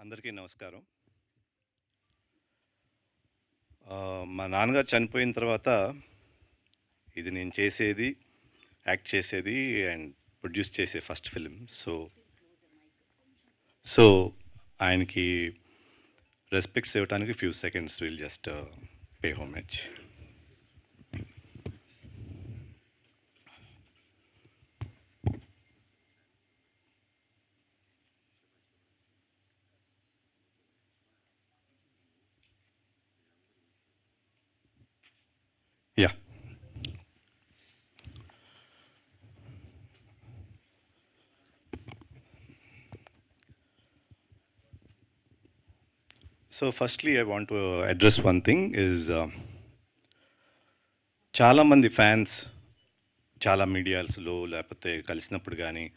అందరికీ నమస్కారం. మా నాన్నగారు చనిపోయిన తర్వాత ఇది నేను చేసేది, యాక్ట్ చేసేది అండ్ ప్రొడ్యూస్ చేసే ఫస్ట్ ఫిల్మ్. సో ఆయనకి రెస్పెక్ట్స్ ఇవ్వడానికి few seconds will just pay homage. Yeah. So firstly I want to address one thing is చాలామంది ఫ్యాన్స్ చాలా మీడియాస్లో లేకపోతే కలిసినప్పుడు కానీ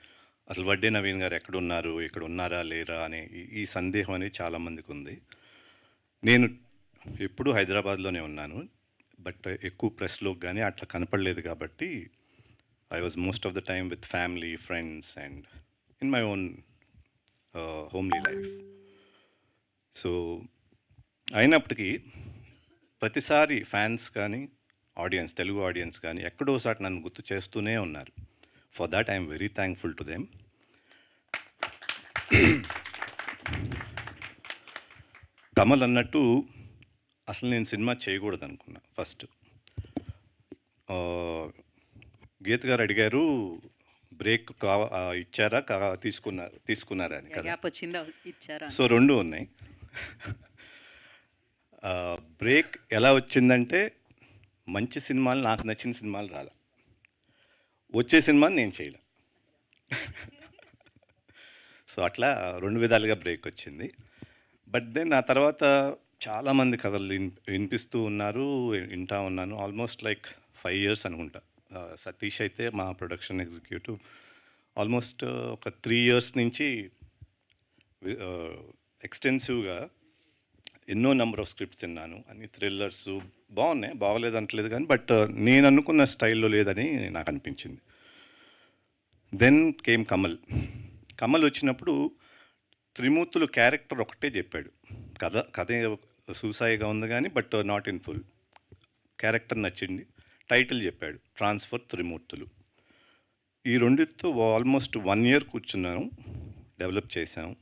అసలు వడ్డే నవీన్ గారు ఎక్కడున్నారు, ఇక్కడ ఉన్నారా లేరా అనే ఈ సందేహం అనేది చాలామందికి ఉంది. నేను ఎప్పుడూ హైదరాబాద్లోనే ఉన్నాను, బట్ ఎక్కువ ప్రెస్లో కానీ అట్లా కనపడలేదు కాబట్టి I was most of the time with family, friends and in my own homely life. So అయినప్పటికీ ప్రతిసారి ఫ్యాన్స్ కానీ ఆడియన్స్, తెలుగు ఆడియన్స్ కానీ ఎక్కడోసారి నన్ను గుర్తు చేస్తూనే ఉన్నారు. For that I'm very thankful to them. Kamal అన్నట్టు అసలు నేను సినిమా చేయకూడదు అనుకున్నా ఫస్ట్. గీత గారు అడిగారు బ్రేక్ ఇచ్చారా తీసుకున్నారా అని కదా. సో రెండు ఉన్నాయి. బ్రేక్ ఎలా వచ్చిందంటే మంచి సినిమాలు, నాకు నచ్చిన సినిమాలు రాలే, వచ్చే సినిమాని నేను చేయలే. సో అట్లా రెండు విధాలుగా బ్రేక్ వచ్చింది. బట్ దెన్ ఆ తర్వాత చాలామంది కథలు వినిపిస్తూ ఉన్నారు, వింటా ఉన్నాను. ఆల్మోస్ట్ లైక్ 5 years అనుకుంటా. సతీష్ అయితే మా ప్రొడక్షన్ ఎగ్జిక్యూటివ్ ఆల్మోస్ట్ ఒక 3 years నుంచి ఎక్స్టెన్సివ్గా ఎన్నో నెంబర్ ఆఫ్ స్క్రిప్ట్స్ విన్నాను. అన్ని థ్రిల్లర్స్ బాగున్నాయి, బాగోలేదంటలేదు కానీ బట్ నేను అనుకున్న స్టైల్లో లేదని నాకు అనిపించింది. Then came Kamal. కమల్ వచ్చినప్పుడు త్రిమూర్తులు క్యారెక్టర్ ఒకటే చెప్పాడు. కథ సూసాయిగా ఉంది కానీ but not in full. Character నచ్చింది, టైటిల్ చెప్పాడు ట్రాన్స్ఫర్ త్రిమూర్తులు. ఈ రెండితో ఆల్మోస్ట్ 1 year కూర్చున్నాను, డెవలప్ చేశాను.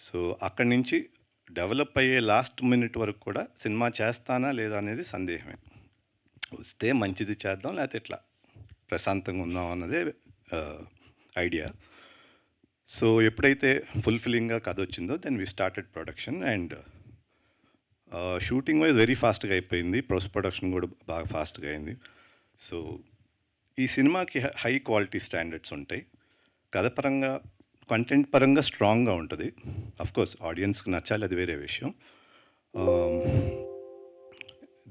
సో అక్కడి నుంచి డెవలప్ అయ్యే లాస్ట్ మినిట్ వరకు కూడా సినిమా చేస్తానా లేదా అనేది సందేహమే. వస్తే మంచిది చేద్దాం, లేకపోతే ఇట్లా ప్రశాంతంగా ఉందాం అన్నదే ఐడియా. సో ఎప్పుడైతే ఫుల్ఫిల్లింగ్గా కథ వచ్చిందో then we started production and shooting wise very ఫాస్ట్గా అయిపోయింది. పోస్ట్ ప్రొడక్షన్ కూడా బాగా ఫాస్ట్గా అయింది. సో ఈ సినిమాకి హై క్వాలిటీ స్టాండర్డ్స్ ఉంటాయి. కథ పరంగా, కంటెంట్ పరంగా స్ట్రాంగ్గా ఉంటుంది. అఫ్కోర్స్ ఆడియన్స్కి నచ్చాలి, అది వేరే విషయం.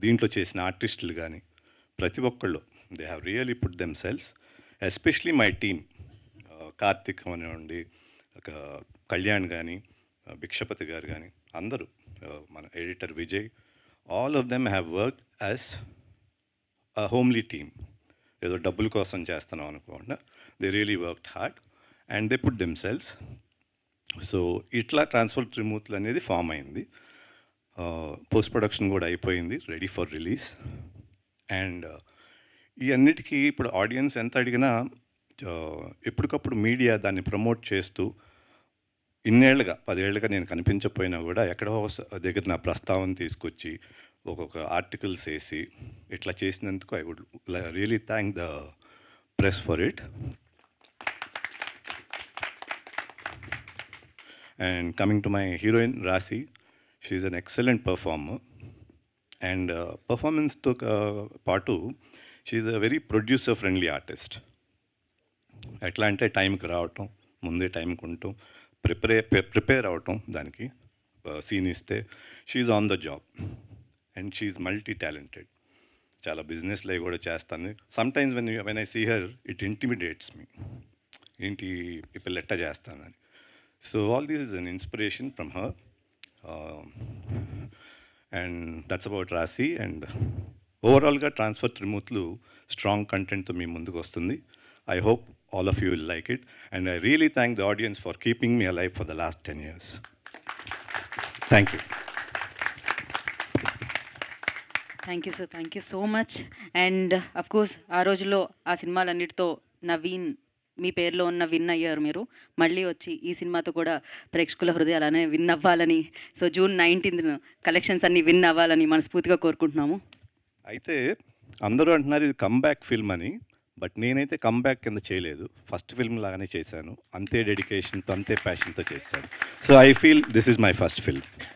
దీంట్లో చేసిన ఆర్టిస్టులు కానీ ప్రతి ఒక్కళ్ళు they have really put themselves, especially my team. Karthik అనివ్వండి, కళ్యాణ్ కానీ, భిక్షపతి గారు కానీ, అందరూ, మన editor Vijay, all of them have work as a homely team. ఏదో డబ్బుల కోసం చేస్తున్నాం అనుకోకుండా they really worked hard and they put themselves. So ఇట్లా ట్రాన్స్ఫర్ త్రిమూర్తులు అనేది ఫామ్ అయింది. పోస్ట్ ప్రొడక్షన్ కూడా అయిపోయింది, రెడీ ఫర్ రిలీజ్. అండ్ ఈ అన్నిటికీ ఇప్పుడు ఆడియన్స్ ఎంత అడిగినా ఎప్పటికప్పుడు మీడియా దాన్ని ప్రమోట్ చేస్తూ ఇన్నేళ్లుగా 10 ఏళ్ళుగా నేను కనిపించకపోయినా కూడా ఎక్కడో దగ్గర నా ప్రస్తావన తీసుకొచ్చి ఒక్కొక్క ఆర్టికల్స్ వేసి ఇట్లా చేసినందుకు I would really thank the press for it. And coming to my heroine Raashi, she is an excellent performer. And పర్ఫార్మెన్స్తో పాటు she is a very producer friendly artist. ఎట్లా అంటే టైంకి రావటం, ముందే టైంకి ఉండటం, ప్రిపేర్ అవటం, దానికి సీన్ ఇస్తే she's on the job and she's multi talented. చాలా బిజినెస్లో కూడా చేస్తాను. Sometimes when I see her it intimidates me, ఏంటి ఈ పిల్ల ఎట్టా చేస్తానని. So all this is an inspiration from her. And that's about Raashi. And ఓవరాల్గా ట్రాన్స్ఫర్ త్రిమూర్తులు స్ట్రాంగ్ కంటెంట్తో మీ ముందుకు వస్తుంది. I hope all of you will like it, and I really thank the audience for keeping me alive for the last 10 years. Thank you. Thank you sir, thank you so much. And of course ఆ రోజుల్లో ఆ సినిమాలన్నిటితో నవీన్ మీ పేరులో ఉన్న win అయ్యారు మీరు. మళ్ళీ వచ్చి ఈ సినిమాతో కూడా ప్రేక్షకుల హృదయాలు అలానే విన్ అవ్వాలని, సో June 19th కలెక్షన్స్ అన్నీ విన్ అవ్వాలని మనస్ఫూర్తిగా కోరుకుంటున్నాము. అయితే అందరూ అంటున్నారు ఇది కమ్‌బ్యాక్ ఫిల్మ్ అని. బట్ నేనైతే కమ్‌బ్యాక్ కింద చేయలేదు. ఫస్ట్ ఫిల్మ్ లాగానే చేశాను. అంతే డెడికేషన్‌తో, అంతే ప్యాషన్‌తో చేశాను. So I feel this is my first film.